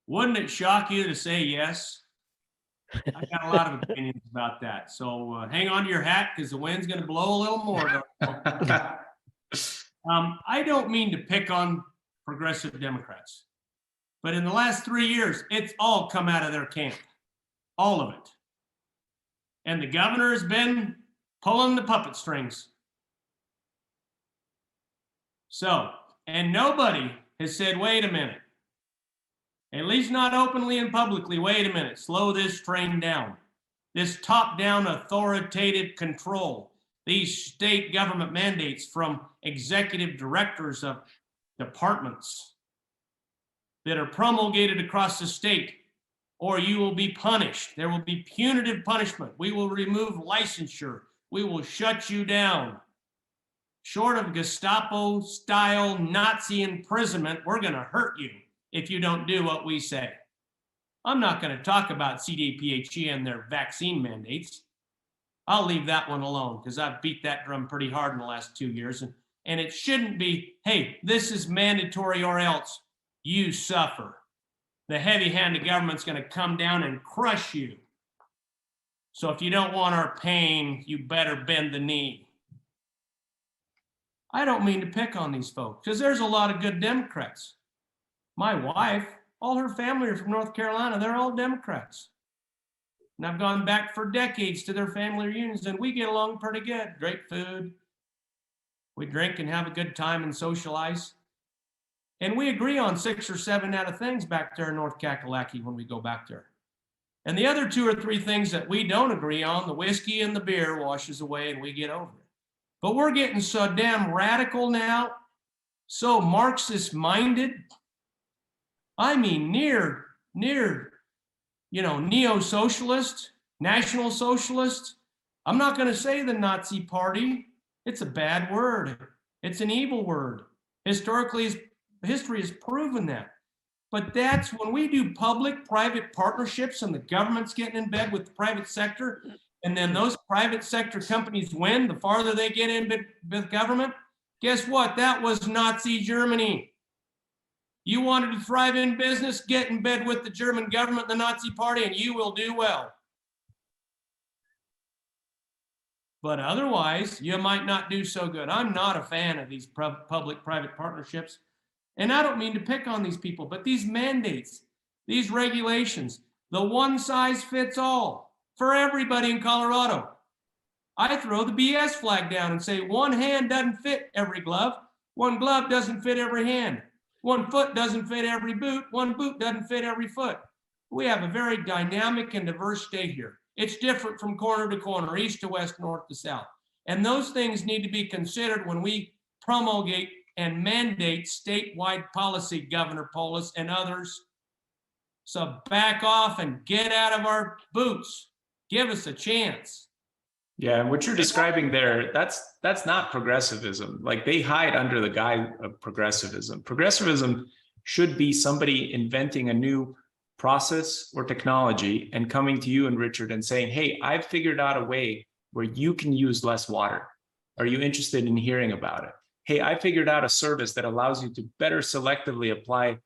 wouldn't it shock you to say yes? I got a lot of opinions about that. So hang on to your hat, because the wind's going to blow a little more. I don't mean to pick on progressive Democrats, but in the last 3 years, it's all come out of their camp, all of it. And the governor has been pulling the puppet strings. So, and nobody has said, wait a minute, at least not openly and publicly, wait a minute, slow this train down. This top-down authoritative control, these state government mandates from executive directors of departments that are promulgated across the state, or you will be punished. There will be punitive punishment. We will remove licensure. We will shut you down. Short of Gestapo-style Nazi imprisonment, we're going to hurt you if you don't do what we say. I'm not going to talk about CDPHE and their vaccine mandates. I'll leave that one alone, because I've beat that drum pretty hard in the last 2 years. And it shouldn't be, hey, this is mandatory or else you suffer. The heavy hand of government's going to come down and crush you. So if you don't want our pain, you better bend the knee. I don't mean to pick on these folks, because there's a lot of good Democrats. My wife, all her family are from North Carolina. They're all Democrats. And I've gone back for decades to their family reunions, and we get along pretty good. Great food. We drink and have a good time and socialize. And we agree on 6 or 7 out of things back there in North Kakalaki when we go back there. And the other 2 or 3 things that we don't agree on, the whiskey and the beer, washes away and we get over it. But we're getting so damn radical now, so Marxist minded. I mean, near, neo-socialist, national socialist. I'm not going to say the Nazi party. It's a bad word. It's an evil word. History has proven that. But that's when we do public-private partnerships and the government's getting in bed with the private sector, and then those private sector companies win the farther they get in bed with government. Guess what? That was Nazi Germany. You wanted to thrive in business, get in bed with the German government, the Nazi party, and you will do well. But otherwise, you might not do so good. I'm not a fan of these public-private partnerships. And I don't mean to pick on these people, but these mandates, these regulations, the one size fits all for everybody in Colorado. I throw the BS flag down and say one hand doesn't fit every glove. One glove doesn't fit every hand. One foot doesn't fit every boot. One boot doesn't fit every foot. We have a very dynamic and diverse state here. It's different from corner to corner, east to west, north to south. And those things need to be considered when we promulgate and mandate statewide policy, Governor Polis and others. So back off and get out of our boots. Give us a chance. Yeah, and what you're describing there, that's not progressivism. Like, they hide under the guise of progressivism. Progressivism should be somebody inventing a new process or technology and coming to you and Richard and saying, hey, I've figured out a way where you can use less water. Are you interested in hearing about it? Hey, I figured out a service that allows you to better selectively apply,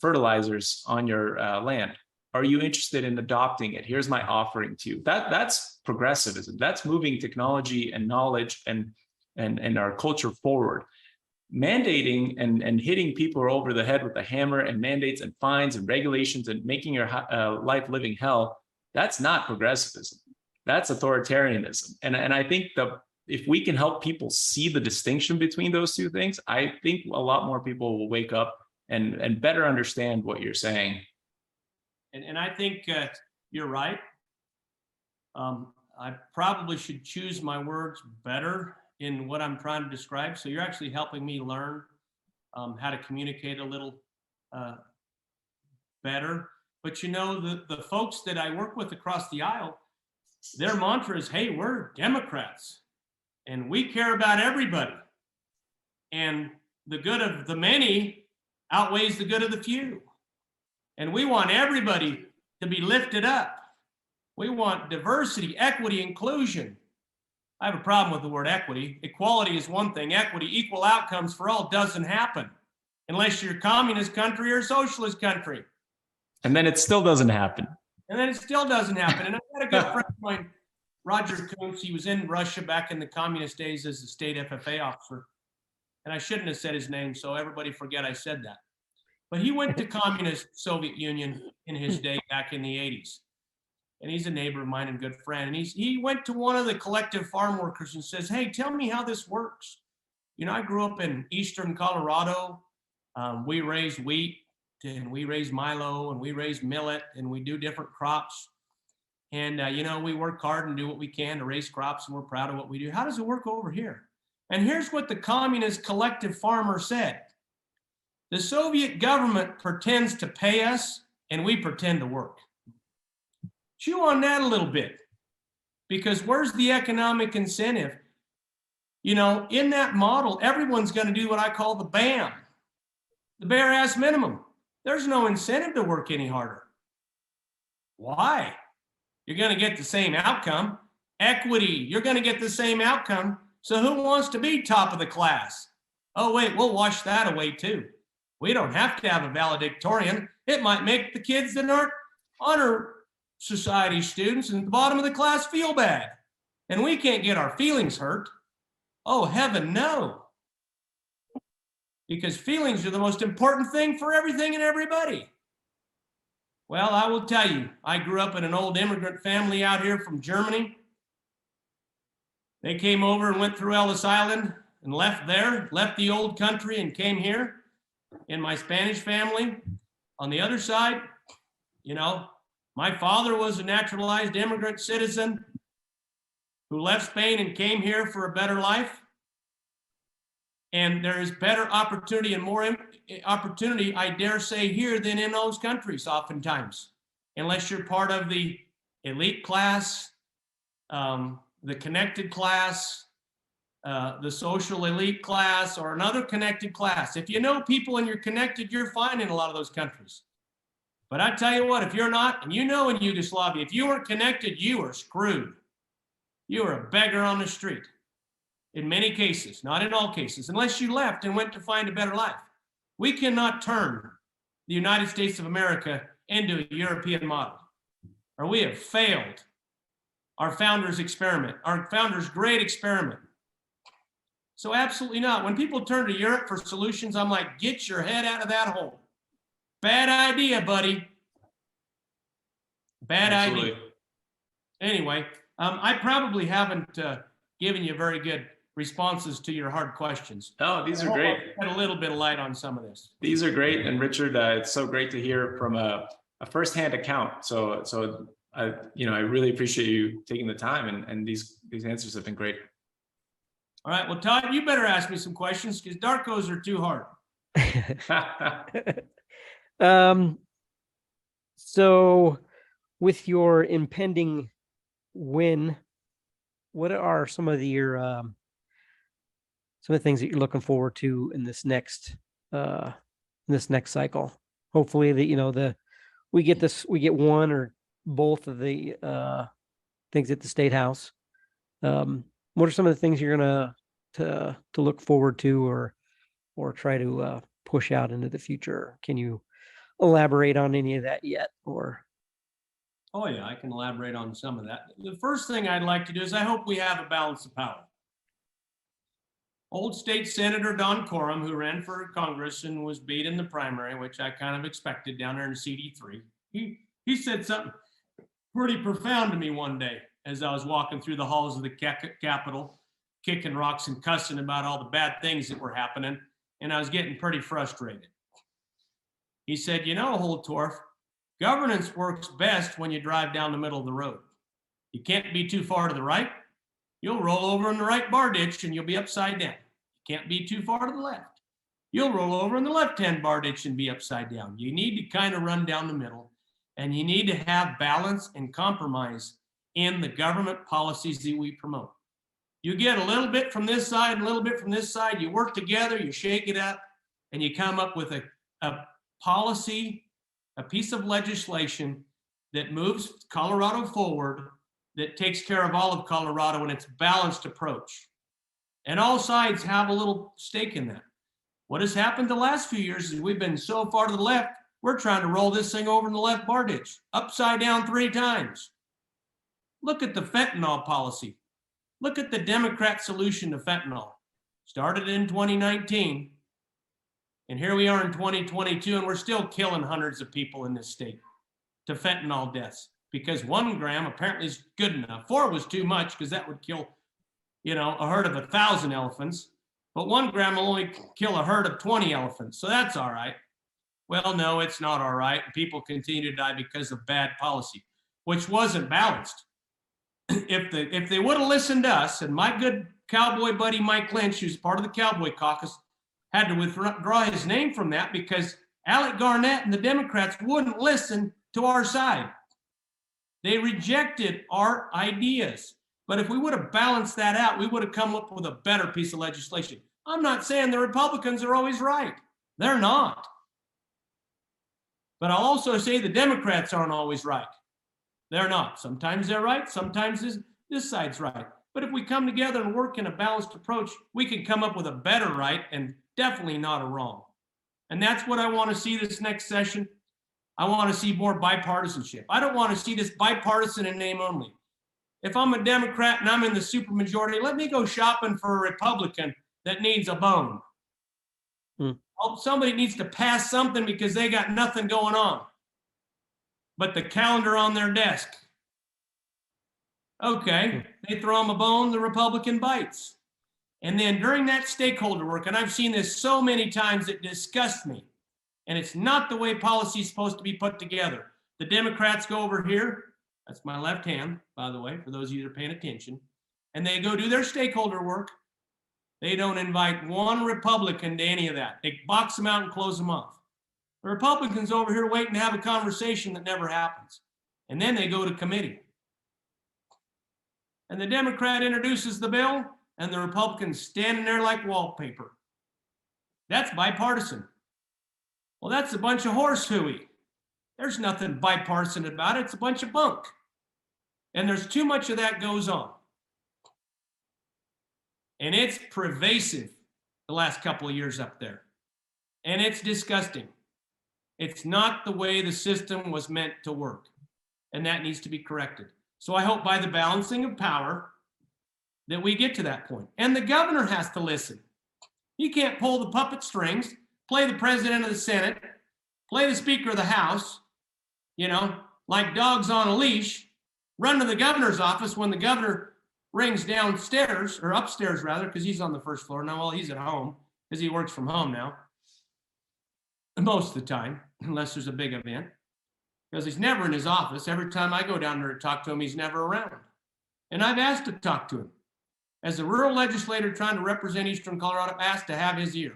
fertilizers on your land. Are you interested in adopting it? Here's my offering to you. That's progressivism. That's moving technology and knowledge and our culture forward. Mandating and hitting people over the head with a hammer and mandates and fines and regulations and making your life living hell, that's not progressivism. That's authoritarianism. And I think if we can help people see the distinction between those two things, I think a lot more people will wake up and better understand what you're saying. And I think you're right. I probably should choose my words better in what I'm trying to describe. So you're actually helping me learn how to communicate a little better. But the folks that I work with across the aisle, their mantra is, hey, we're Democrats and we care about everybody. And the good of the many outweighs the good of the few. And we want everybody to be lifted up. We want diversity, equity, inclusion. I have a problem with the word equity. Equality is one thing. Equity, equal outcomes for all, doesn't happen unless you're a communist country or a socialist country. And then it still doesn't happen. And I've got a good friend of mine, Roger Kuntz. He was in Russia back in the communist days as a state FFA officer. And I shouldn't have said his name, so everybody forget I said that. But he went to communist Soviet Union in his day back in the 80s. And he's a neighbor of mine and good friend. And he went to one of the collective farm workers and says, hey, tell me how this works. I grew up in eastern Colorado. We raise wheat and we raise milo and we raise millet and we do different crops. And, we work hard and do what we can to raise crops and we're proud of what we do. How does it work over here? And here's what the communist collective farmer said. The Soviet government pretends to pay us and we pretend to work. Chew on that a little bit, because where's the economic incentive? In that model, everyone's going to do what I call the BAM, the bare ass minimum. There's no incentive to work any harder. Why? You're going to get the same outcome. Equity, you're going to get the same outcome. So who wants to be top of the class? Oh, wait, we'll wash that away too. We don't have to have a valedictorian. It might make the kids that aren't honor society students and the bottom of the class feel bad. And we can't get our feelings hurt. Oh, heaven, no. Because feelings are the most important thing for everything and everybody. Well, I will tell you, I grew up in an old immigrant family out here from Germany. They came over and went through Ellis Island and left the old country and came here. In my Spanish family, on the other side, my father was a naturalized immigrant citizen who left Spain and came here for a better life. And there is better opportunity and more opportunity, I dare say, here than in those countries oftentimes, unless you're part of the elite class, the connected class, the social elite class, or another connected class. If you know people and you're connected, you're fine in a lot of those countries. But I tell you what, if you're not, and in Yugoslavia, if you weren't connected, you were screwed. You were a beggar on the street. In many cases, not in all cases, unless you left and went to find a better life. We cannot turn the United States of America into a European model, or we have failed our founders' experiment, our founders' great experiment. So absolutely not. When people turn to Europe for solutions, I'm like, get your head out of that hole. Bad idea, buddy. Bad idea. Anyway, I probably haven't given you very good responses to your hard questions. Oh, these are great. Shed a little bit of light on some of this. These are great. And Richard, it's so great to hear from a firsthand account. So I really appreciate you taking the time, and these answers have been great. All right. Well, Todd, you better ask me some questions because Darkos are too hard. So with your impending win, what are some of the things that you're looking forward to in this next this next cycle. Hopefully that, you know, we get one or both of the things at the State House. What are some of the things you're gonna to look forward to or try to push out into the future? Can you elaborate on any of that yet? Or Oh yeah, I can elaborate on some of that. The first thing I'd like to do is I hope we have a balance of power. Old State Senator Don Coram, who ran for Congress and was beat in the primary, which I kind of expected down there in CD3, he said something pretty profound to me one day as I was walking through the halls of the Capitol, kicking rocks and cussing about all the bad things that were happening, and I was getting pretty frustrated. He said, you know, Holtorf, governance works best when you drive down the middle of the road. You can't be too far to the right. You'll roll over in the right bar ditch and you'll be upside down. You can't be too far to the left. You'll roll over in the left-hand bar ditch and be upside down. You need to kind of run down the middle, and you need to have balance and compromise in the government policies that we promote. You get a little bit from this side, a little bit from this side, you work together, you shake it up, and you come up with a policy, a piece of legislation that moves Colorado forward, that takes care of all of Colorado, and it's a balanced approach. And all sides have a little stake in that. What has happened the last few years is we've been so far to the left, we're trying to roll this thing over in the left bar ditch, upside down 3 times. Look at the fentanyl policy. Look at the Democrat solution to fentanyl. Started in 2019, and here we are in 2022, and we're still killing hundreds of people in this state to fentanyl deaths because 1 gram apparently is good enough. 4 was too much because that would kill, you know, a herd of 1,000 elephants, but 1 gram will only kill a herd of 20 elephants, so that's all right. Well, no, it's not all right. People continue to die because of bad policy, which wasn't balanced. If they would have listened to us, and my good cowboy buddy Mike Lynch, who's part of the Cowboy Caucus, had to withdraw his name from that because Alec Garnett and the Democrats wouldn't listen to our side. They rejected our ideas. But if we would have balanced that out, we would have come up with a better piece of legislation. I'm not saying the Republicans are always right. They're not. But I'll also say the Democrats aren't always right. They're not. Sometimes they're right. Sometimes this side's right. But if we come together and work in a balanced approach, we can come up with a better right and definitely not a wrong. And that's what I want to see this next session. I want to see more bipartisanship. I don't want to see this bipartisan in name only. If I'm a Democrat and I'm in the supermajority, let me go shopping for a Republican that needs a bone. Somebody needs to pass something because they got nothing going on but the calendar on their desk. Okay, they throw them a bone, the Republican bites. And then during that stakeholder work, and I've seen this so many times, it disgusts me. And it's not the way policy is supposed to be put together. The Democrats go over here, that's my left hand, by the way, for those of you that are paying attention, and they go do their stakeholder work. They don't invite one Republican to any of that. They box them out and close them off. The Republicans over here waiting to have a conversation that never happens. And then they go to committee. And the Democrat introduces the bill, and the Republicans standing there like wallpaper. That's bipartisan. Well, that's a bunch of horse hooey. There's nothing bipartisan about it. It's a bunch of bunk. And there's too much of that goes on. And it's pervasive the last couple of years up there. And it's disgusting. It's not the way the system was meant to work. And that needs to be corrected. So I hope by the balancing of power that we get to that point. And the governor has to listen. He can't pull the puppet strings, play the president of the Senate, play the Speaker of the House, you know, like dogs on a leash, run to the governor's office when the governor rings downstairs, or upstairs rather, because he's on the first floor now. Well, he's at home because he works from home now. Most of the time, unless there's a big event, because he's never in his office. Every time I go down there to talk to him, he's never around. And I've asked to talk to him. As a rural legislator trying to represent Eastern Colorado, I've asked to have his ear.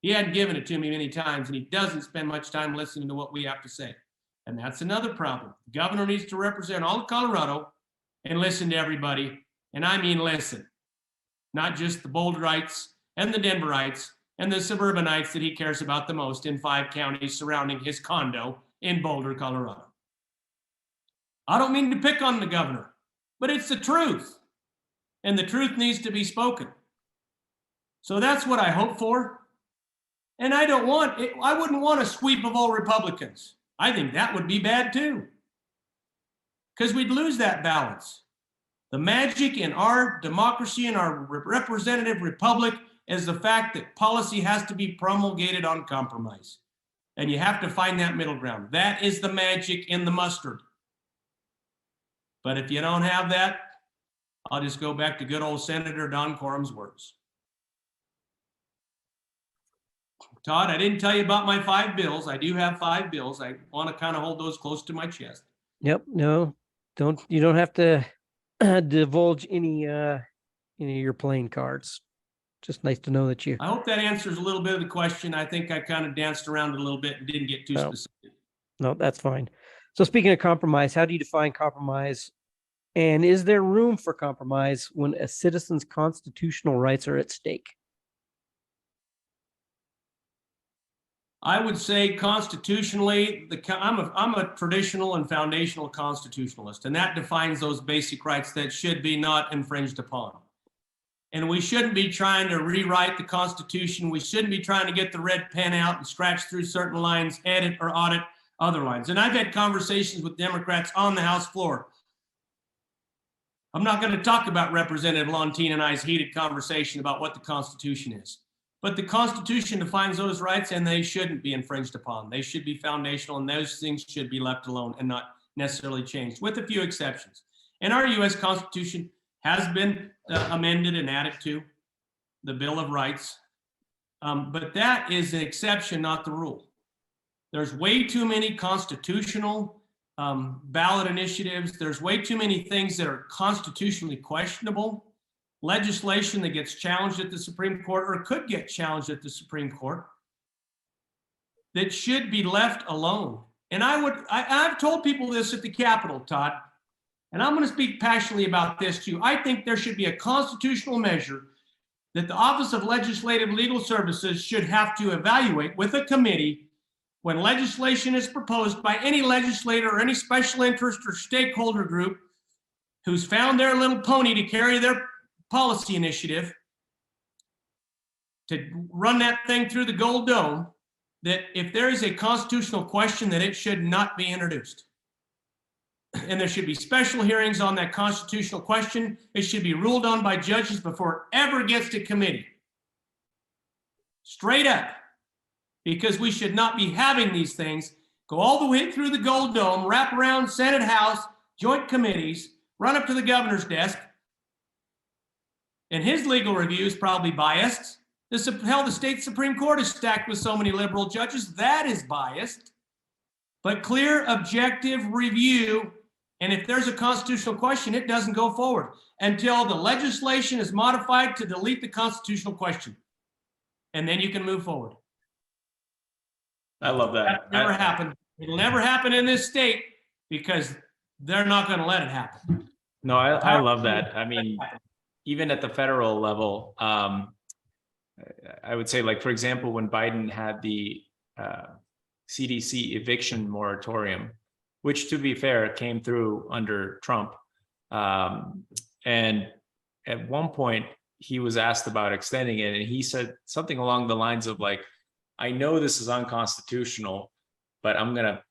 He hadn't given it to me many times, and he doesn't spend much time listening to what we have to say. And that's another problem. The governor needs to represent all of Colorado and listen to everybody. And I mean listen, not just the Boulderites and the Denverites and the suburbanites that he cares about the most in 5 counties surrounding his condo in Boulder, Colorado. I don't mean to pick on the governor, but it's the truth. And the truth needs to be spoken. So that's what I hope for. And I wouldn't want a sweep of all Republicans. I think that would be bad too, because we'd lose that balance. The magic in our democracy and our representative republic is the fact that policy has to be promulgated on compromise. And you have to find that middle ground. That is the magic in the mustard. But if you don't have that, I'll just go back to good old Senator Don Quorum's words. Todd, I didn't tell you about my 5 bills. I do have 5 bills. I want to kind of hold those close to my chest. Yep. No, you don't have to divulge any of your playing cards. Just nice to know that you. I hope that answers a little bit of the question. I think I kind of danced around it a little bit and didn't get too specific. No, that's fine. So speaking of compromise, how do you define compromise? And is there room for compromise when a citizen's constitutional rights are at stake? I would say constitutionally, I'm a traditional and foundational constitutionalist, and that defines those basic rights that should be not infringed upon. And we shouldn't be trying to rewrite the Constitution. We shouldn't be trying to get the red pen out and scratch through certain lines, edit or audit other lines. And I've had conversations with Democrats on the House floor. I'm not going to talk about Representative Lontine and I's heated conversation about what the Constitution is. But the Constitution defines those rights, and they shouldn't be infringed upon. They should be foundational, and those things should be left alone and not necessarily changed, with a few exceptions. And our U.S. Constitution has been amended and added to the Bill of Rights. But that is an exception, not the rule. There's way too many constitutional ballot initiatives. There's way too many things that are constitutionally questionable. Legislation that gets challenged at the Supreme Court or could get challenged at the Supreme Court that should be left alone. And I've told people this at the Capitol, Todd, and I'm going to speak passionately about this too. I think there should be a constitutional measure that the Office of Legislative Legal Services should have to evaluate with a committee when legislation is proposed by any legislator or any special interest or stakeholder group who's found their little pony to carry their policy initiative to run that thing through the gold dome, that if there is a constitutional question, that it should not be introduced. And there should be special hearings on that constitutional question. It should be ruled on by judges before it ever gets to committee. Straight up. Because we should not be having these things go all the way through the gold dome, wrap around Senate, House, joint committees, run up to the governor's desk, and his legal review is probably biased. The state Supreme Court is stacked with so many liberal judges. That is biased. But clear, objective review, and if there's a constitutional question, it doesn't go forward until the legislation is modified to delete the constitutional question. And then you can move forward. I love that. That never happened. It'll never happen in this state because they're not going to let it happen. No, I love that. I mean, even at the federal level, I would say, like, for example, when Biden had the CDC eviction moratorium, which, to be fair, came through under Trump. And at one point, he was asked about extending it, and he said something along the lines of, like, I know this is unconstitutional, but I'm going to,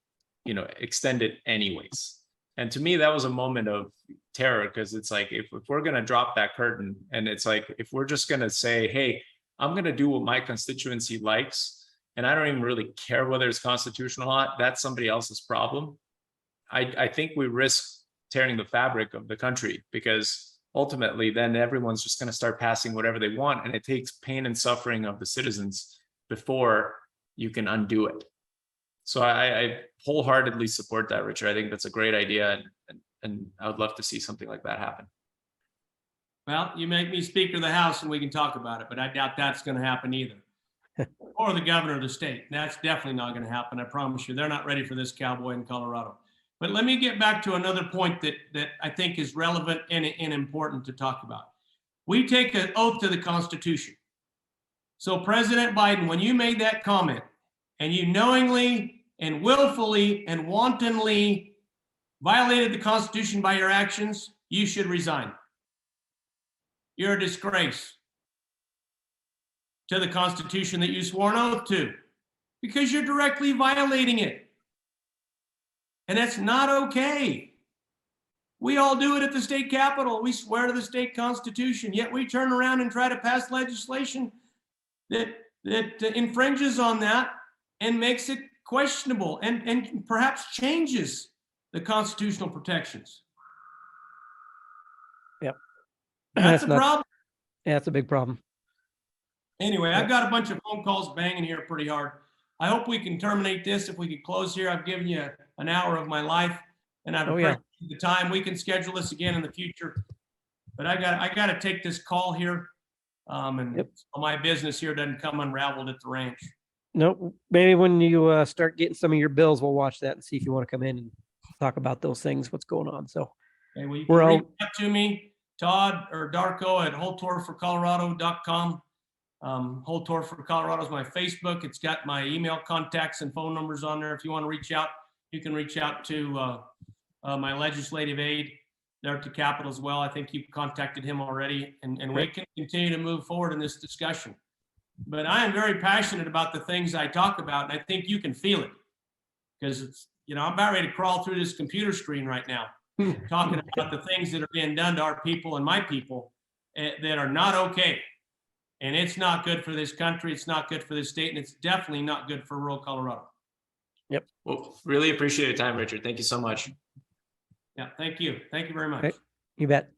extend it anyways. And to me, that was a moment of terror, because it's like, if we're going to drop that curtain, and it's like, if we're just going to say, hey, I'm going to do what my constituency likes, and I don't even really care whether it's constitutional or not, that's somebody else's problem. I think we risk tearing the fabric of the country, because ultimately then everyone's just going to start passing whatever they want, and it takes pain and suffering of the citizens before you can undo it. So I wholeheartedly support that, Richard. I think that's a great idea, and I would love to see something like that happen. Well, you make me Speaker of the House and we can talk about it, but I doubt that's going to happen either. Or the governor of the state. That's definitely not going to happen. I promise you, they're not ready for this cowboy in Colorado. But let me get back to another point that I think is relevant and important to talk about. We take an oath to the Constitution. So President Biden, when you made that comment and you knowingly and willfully and wantonly violated the Constitution by your actions, you should resign. You're a disgrace to the Constitution that you swore an oath to, because you're directly violating it. And that's not okay. We all do it at the state capitol. We swear to the state constitution, yet we turn around and try to pass legislation that infringes on that and makes it questionable and perhaps changes the constitutional protections. Yep. That's a problem. Yeah, that's a big problem. Anyway, I've got a bunch of phone calls banging here pretty hard. I hope we can terminate this. If we could close here, I've given you an hour of my life, and I've appreciated the time. We can schedule this again in the future, but I got to take this call here, and my business here doesn't come unraveled at the ranch. Nope. Maybe when you start getting some of your bills, we'll watch that and see if you want to come in and talk about those things, what's going on. So okay, well, you can reach out to me, Todd or Darko at holtorforcolorado.com. Holtorf for Colorado is my Facebook. It's got my email contacts and phone numbers on there. If you want to reach out, you can reach out to my legislative aide there at the Capitol as well. I think you've contacted him already, and we can continue to move forward in this discussion. But I am very passionate about the things I talk about, and I think you can feel it, because it's, I'm about ready to crawl through this computer screen right now, talking about the things that are being done to our people and my people that are not okay. And it's not good for this country. It's not good for this state. And it's definitely not good for rural Colorado. Yep. Well, really appreciate your time, Richard. Thank you so much. Yeah, thank you. Thank you very much. Okay. You bet.